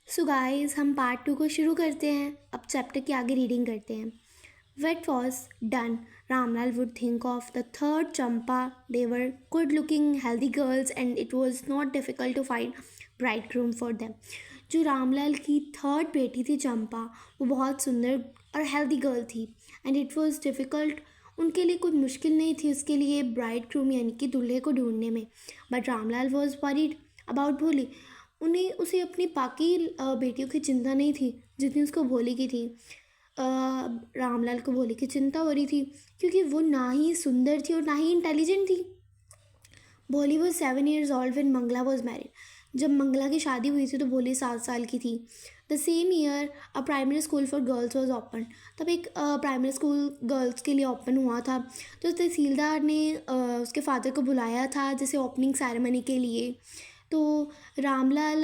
So guys हम part 2 को शुरू करते हैं। अब चैप्टर की आगे रीडिंग करते हैं। When it was done, Ramlal would think of the third Champa. They were good looking, healthy girls, and it was not difficult to find bridegroom for them. जो रामलाल की थर्ड बेटी थी चंपा, वो बहुत सुंदर और हेल्दी गर्ल थी एंड इट वॉज डिफ़िकल्ट। उनके लिए कोई मुश्किल नहीं थी उसके लिए ब्राइड ग्रूम यानी कि दूल्हे को ढूंढने में। But Ramlal was worried about भोली। उसे अपनी बाकी बेटियों की चिंता नहीं थी जितनी उसको भोली की थी। रामलाल को भोली की चिंता हो रही थी क्योंकि वो ना ही सुंदर थी और ना ही इंटेलिजेंट थी। Bholi was 7 years old when Mangala was married. जब मंगला की शादी हुई थी तो भोली 7 साल की थी। The same year a primary school for girls was open. तब एक प्राइमरी स्कूल गर्ल्स के लिए ओपन हुआ था। तो तहसीलदार ने उसके फादर को बुलाया था जैसे ओपनिंग सेरेमनी के लिए। तो Ramlal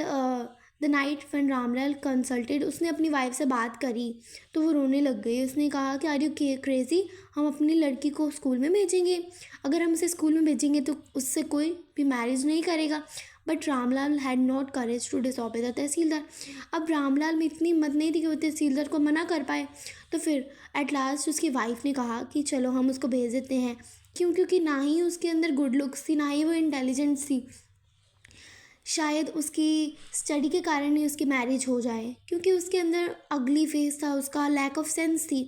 the night one Ramlal consulted, उसने अपनी वाइफ से बात करी तो वो रोने लग गई। उसने कहा कि आर यू क्रेजी, हम अपनी लड़की को स्कूल में भेजेंगे? अगर हम उसे स्कूल में भेजेंगे तो उससे कोई भी मैरिज नहीं करेगा। But Ramlal had not courage to disobey the tehsildar. अब रामलाल में इतनी हिम्मत नहीं थी कि वो तहसीलदार को मना कर पाए। तो फिर एट लास्ट उसकी वाइफ ने कहा कि चलो हम उसको भेज देते हैं। क्योंकि ना ही उसके अंदर गुड लुक्स थी ना ही वो इंटेलिजेंट थी। शायद उसकी स्टडी के कारण ही उसकी मैरिज हो जाए क्योंकि उसके अंदर अगली फेस था, उसका लैक ऑफ सेंस थी।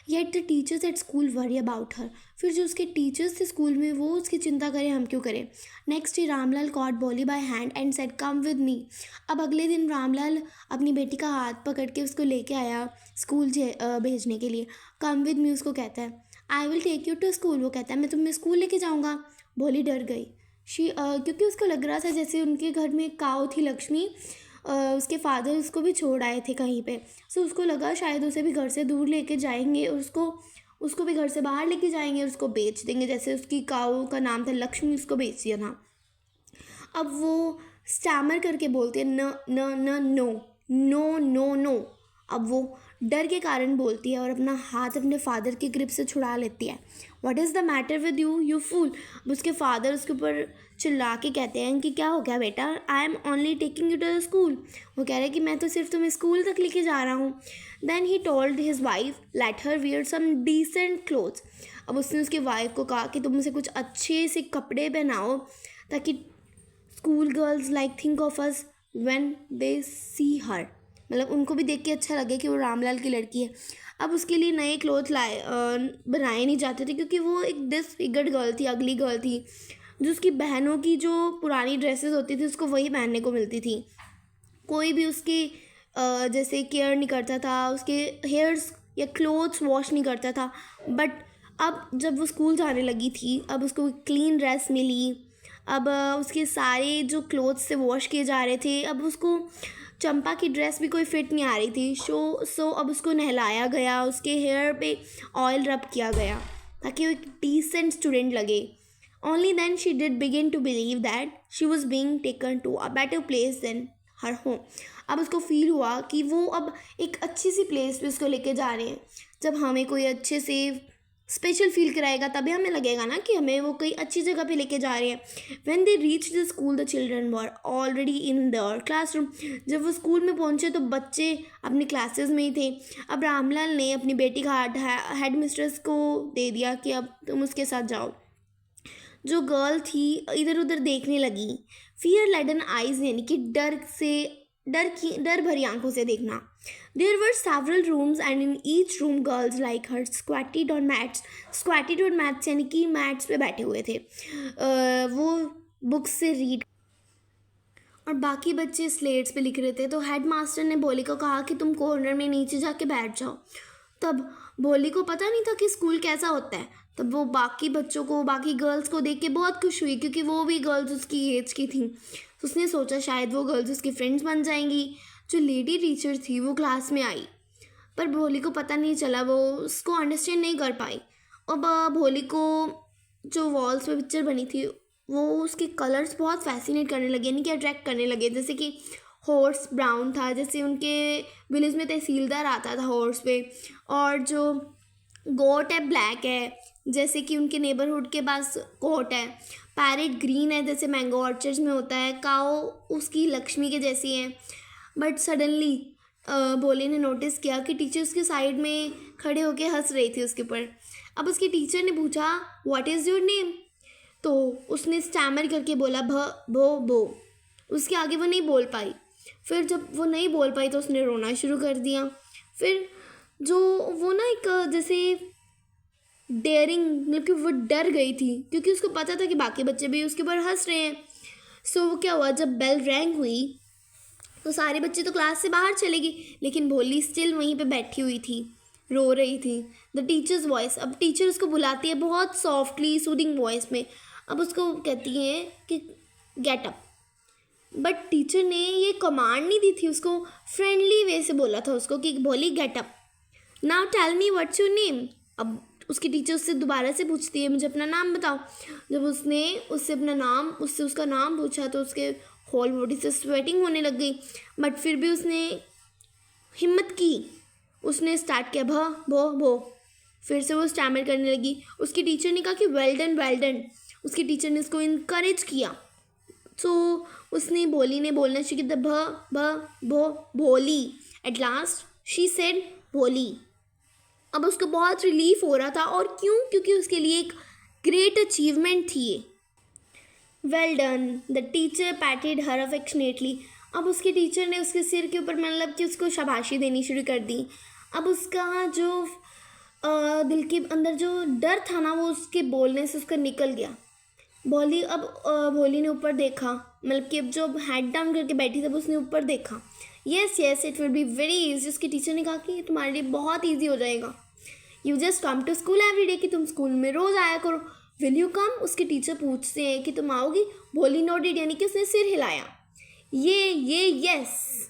Yet the teachers at school worry about her. फिर जो उसके टीचर्स थे स्कूल में वो उसकी चिंता करें, हम क्यों करें। नेक्स्ट डे रामलाल कॉट बोली by hand and said come with me. अब अगले दिन रामलाल अपनी बेटी का हाथ पकड़ के उसको लेके आया स्कूल भेजने के लिए। कम विद मी उसको कहता है I will take you to school. वो कहता है मैं तुम्हें स्कूल लेके जाऊँगा। भोली डर गई। क्योंकि उसको लग रहा था जैसे उनके घर में एक काऊ थी लक्ष्मी, उसके फादर उसको भी छोड़ आए थे कहीं पे। सो उसको लगा शायद उसे भी घर से दूर लेके जाएंगे और उसको उसको भी घर से बाहर लेके जाएंगे और उसको बेच देंगे, जैसे उसकी काऊ का नाम था लक्ष्मी, उसको बेच दिया था। अब वो स्टैमर करके बोलती है न न न नो नो नो नो। अब वो डर के कारण बोलती है और अपना हाथ अपने फादर की ग्रिप से छुड़ा लेती है। What is the matter with you you fool. अब उसके फादर उसके ऊपर चिल्ला के कहते हैं कि क्या हो गया बेटा, I am only taking you to the school. वो कह रहे हैं कि मैं तो सिर्फ तुम्हें स्कूल तक लेके जा रहा हूँ। Then he told his wife let her wear some decent clothes. अब उसने उसकी वाइफ को कहा कि तुम उसे कुछ अच्छे से कपड़े पहनाओ ताकि school girls like think of us when they see her. मतलब उनको भी देख के अच्छा लगे कि वो रामलाल की लड़की है। अब उसके लिए नए क्लोथ बनाए नहीं जाते थे क्योंकि वो एक डिसफिगर्ड गर्ल थी, अगली गर्ल थी। जो उसकी बहनों की जो पुरानी ड्रेसेस होती थी उसको वही पहनने को मिलती थी। कोई भी उसकी जैसे केयर नहीं करता था, उसके हेयर्स या क्लोथ्स वॉश नहीं करता था। बट अब जब वो स्कूल जाने लगी थी अब उसको क्लीन ड्रेस मिली। अब उसके सारे जो क्लोथ्स से वॉश किए जा रहे थे। अब उसको चंपा की ड्रेस भी कोई फिट नहीं आ रही थी। सो अब उसको नहलाया गया, उसके हेयर पे ऑयल रब किया गया ताकि वो एक डिसेंट स्टूडेंट लगे। Only then she did begin to believe that she was being taken to a better place than her home. अब उसको फील हुआ कि वो अब एक अच्छी सी प्लेस पे उसको लेके जा रहे हैं। जब हमें कोई अच्छे से स्पेशल फील कराएगा तभी हमें लगेगा ना कि हमें वो कई अच्छी जगह पे लेके जा रहे हैं। When they reach the school the children were already in the classroom. जब वो स्कूल में पहुंचे तो बच्चे अपने क्लासेस में ही थे। अब रामलाल ने अपनी बेटी का हाथ हेड मिस्ट्रेस को दे दिया कि अब तुम उसके साथ जाओ। जो गर्ल थी इधर उधर देखने लगी। फियर लेडन आइज यानी कि डर भरी आंखों से देखना। There were several rooms and in each room girls like her squatted on mats. Squatted on mats यानी कि मैट्स पे बैठे हुए थे। वो बुक्स से रीड और बाकी बच्चे स्लेट्स पे लिख रहे थे। तो हेड मास्टर ने भोली को कहा कि तुम कॉर्नर में नीचे जाके बैठ जाओ। तब भोली को पता नहीं था कि स्कूल कैसा होता है। तब वो बाकी बच्चों को, बाकी गर्ल्स को देख के बहुत खुश हुई क्योंकि वो भी गर्ल्स उसकी एज की थी। तो उसने सोचा शायद वो गर्ल्स उसकी फ्रेंड्स बन जाएंगी। जो लेडी टीचर थी वो क्लास में आई पर भोली को पता नहीं चला, वो उसको अंडरस्टैंड नहीं कर पाई। अब भोली को जो वॉल्स पे पिक्चर बनी थी वो उसके कलर्स बहुत फैसिनेट करने लगे, यानी कि अट्रैक्ट करने लगे। जैसे कि हॉर्स ब्राउन था, जैसे उनके विलेज में तहसीलदार आता था हॉर्स पे। और जो गोट है ब्लैक है, जैसे कि उनके नेबरहुड के पास गोट है। पैरेट ग्रीन है जैसे मैंगो ऑर्चर्ड्स में होता है। काओ उसकी लक्ष्मी के जैसी है। बट सडनली भोली ने नोटिस किया कि टीचर उसके साइड में खड़े होके हंस रही थी उसके ऊपर। अब उसकी टीचर ने पूछा व्हाट इज़ योर नेम, तो उसने स्टैमर करके बोला भ भो भो। उसके आगे वो नहीं बोल पाई। फिर जब वो नहीं बोल पाई तो उसने रोना शुरू कर दिया। फिर जो वो ना एक जैसे डेयरिंग, मतलब कि वो डर गई थी क्योंकि उसको पता था कि बाकी बच्चे भी उसके ऊपर हंस रहे हैं। सो वो क्या हुआ, जब बेल रैंग हुई तो सारे बच्चे तो क्लास से बाहर चले गए, लेकिन भोली स्टिल वहीं पे बैठी हुई थी, रो रही थी। द टीचर्स वॉइस, अब टीचर उसको बुलाती है बहुत सॉफ्टली सूदिंग वॉइस में। अब उसको कहती है कि गेट अप, बट टीचर ने ये कमांड नहीं दी थी, उसको फ्रेंडली वे से बोला था उसको कि Bholi get up, now tell me what's your name. अब उसकी टीचर उससे दोबारा से पूछती है मुझे अपना नाम बताओ। जब उसने उससे उसका नाम पूछा तो उसके होल बॉडी से स्वेटिंग होने लग गई, बट फिर भी उसने हिम्मत की, उसने स्टार्ट किया भ भो भो। फिर से वो स्टैमर करने लगी। उसकी टीचर ने कहा कि वेल डन वेल डन। उसकी टीचर ने उसको इनकरेज किया। तो उसने भोली ने बोलना शुरू किया भ भ भो भोली। एट लास्ट शी सेड भोली। अब उसको बहुत रिलीफ हो रहा था, और क्यों, क्योंकि उसके लिए एक ग्रेट अचीवमेंट थी ये। Well done, the teacher पैटेड her affectionately. अब उसके टीचर ने उसके सिर के ऊपर मतलब कि उसको शाबाशी देनी शुरू कर दी। अब उसका जो दिल के अंदर जो डर था ना, वो उसके बोलने से उसका निकल गया। भोली ने ऊपर देखा, मतलब कि अब जो हेड डाउन करके बैठी थी उसने ऊपर देखा। Yes yes it will be very easy. उसकी टीचर ने कहा कि तुम्हारे लिए बहुत ईजी हो जाएगा, you just come to school every day, कि तुम स्कूल में रोज़ आया करो। विल यू कम, उसके टीचर पूछते हैं कि तुम आओगी। भोली नोटेड, यानी कि उसने सिर हिलाया। ये yes.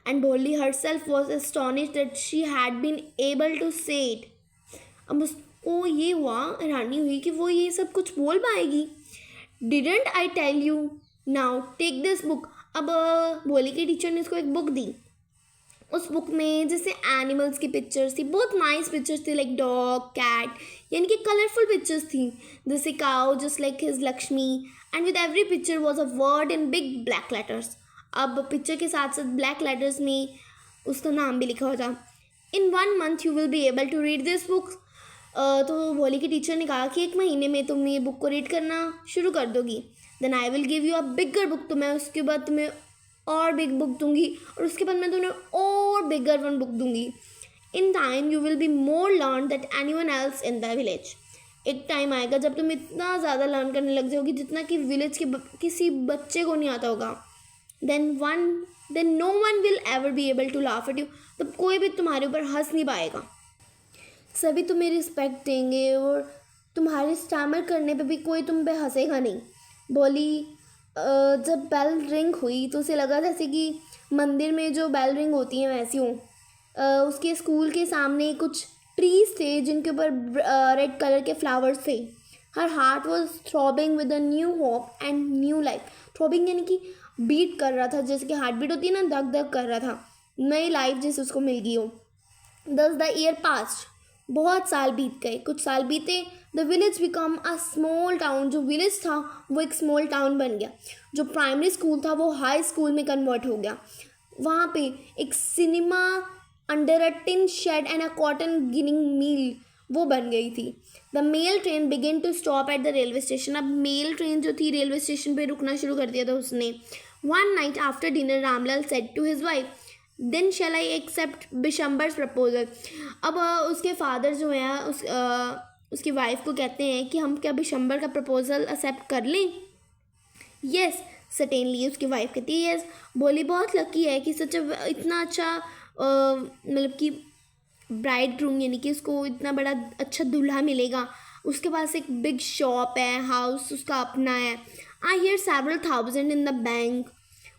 And Bholi herself was astonished that she had been able to say it. अब उसको ये हुआ, हैरानी हुई कि वो ये सब कुछ बोल पाएगी। Didn't I tell you, now take this book. अब भोली के टीचर ने उसको एक बुक दी। उस बुक में जैसे एनिमल्स की पिक्चर्स थी, बहुत नाइस पिक्चर्स थी, लाइक डॉग कैट, यानी कि कलरफुल पिक्चर्स थी। जैसे cow just like his Lakshmi, and with every picture was a word in big black letters. अब पिक्चर के साथ साथ ब्लैक लेटर्स में उसका नाम भी लिखा हुआ था। In 1 month you will be able to read this book. तो भोली की टीचर ने कहा कि 1 महीने में तुम ये बुक को रीड करना शुरू कर दोगी। Then I will give you a bigger book, तो मैं उसके बाद तुम्हें और बिग बुक दूंगी, और उसके बाद मैं तुम्हें और बिगर वन बुक दूंगी। In time you will be more learn that any one else in the village. एक टाइम आएगा जब तुम इतना ज़्यादा लर्न करने लग जाओगी जितना कि विलेज के किसी बच्चे को नहीं आता होगा। Then no one will ever be able to laugh at you, तब कोई भी तुम्हारे ऊपर हंस नहीं पाएगा, सभी तुम्हें रिस्पेक्ट देंगे, और तुम्हारे स्टैमर करने पे भी कोई तुम पे हंसेगा नहीं। बोली जब बेल रिंग हुई तो उसे लगा जैसे कि मंदिर में जो बेल रिंग होती हैं वैसी हो। उसके स्कूल के सामने कुछ ट्रीज थे जिनके ऊपर रेड कलर के फ्लावर्स थे। Her heart was throbbing with a new hope and new life. Throbbing यानी कि बीट कर रहा था, जैसे कि हार्ट बीट होती है ना, धक धक कर रहा था, नई लाइफ जैसे उसको मिल गई हो। दस द ईयर पास्ट, बहुत साल बीत गए, कुछ साल बीते। The village become a small town, जो विलेज था वो एक स्मॉल टाउन बन गया। जो प्राइमरी स्कूल था वो हाई स्कूल में कन्वर्ट हो गया। वहाँ पे एक cinema under a tin shed and a cotton ginning mill वो बन गई थी। The mail train begin to stop at the railway station. अब मेल ट्रेन जो थी रेलवे स्टेशन पे रुकना शुरू कर दिया था उसने। One night after dinner Ramlal said to his wife, then shall I accept Bishambar's proposal. अब उसके फादर जो हैं उसकी वाइफ को कहते हैं कि हम क्या बिशंबर का प्रपोजल एक्सेप्ट कर लें। येस सर्टेनली, उसकी वाइफ कहती है येस। बोली बहुत लकी है कि सच इतना अच्छा मतलब कि ब्राइड ग्रूम, यानी कि उसको इतना बड़ा अच्छा दूल्हा मिलेगा। उसके पास एक बिग शॉप है, हाउस उसका अपना है। I hear several thousand in the bank.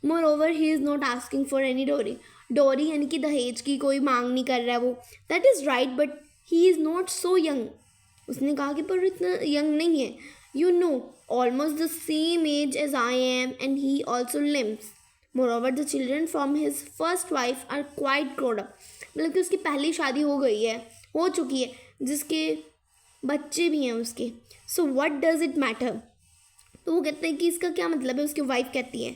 More over he is not asking for any डोरी यानी कि दहेज की कोई मांग नहीं कर रहा है वो। That is right, but he is not so young. उसने कहा कि पर इतना यंग नहीं है। You know almost the same age as I am, and he also limps. Moreover the children from his first wife are quite grown up. मतलब कि उसकी पहली शादी हो चुकी है, जिसके बच्चे भी हैं उसके। So what does it matter. तो वो कहते हैं कि इसका क्या मतलब है। उसकी वाइफ कहती है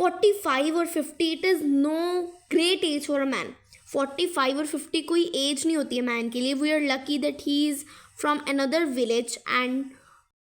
45 और 50, it is no great age for a man. 45 और 50 कोई एज नहीं होती है मैन के लिए. We are lucky that he is from another village and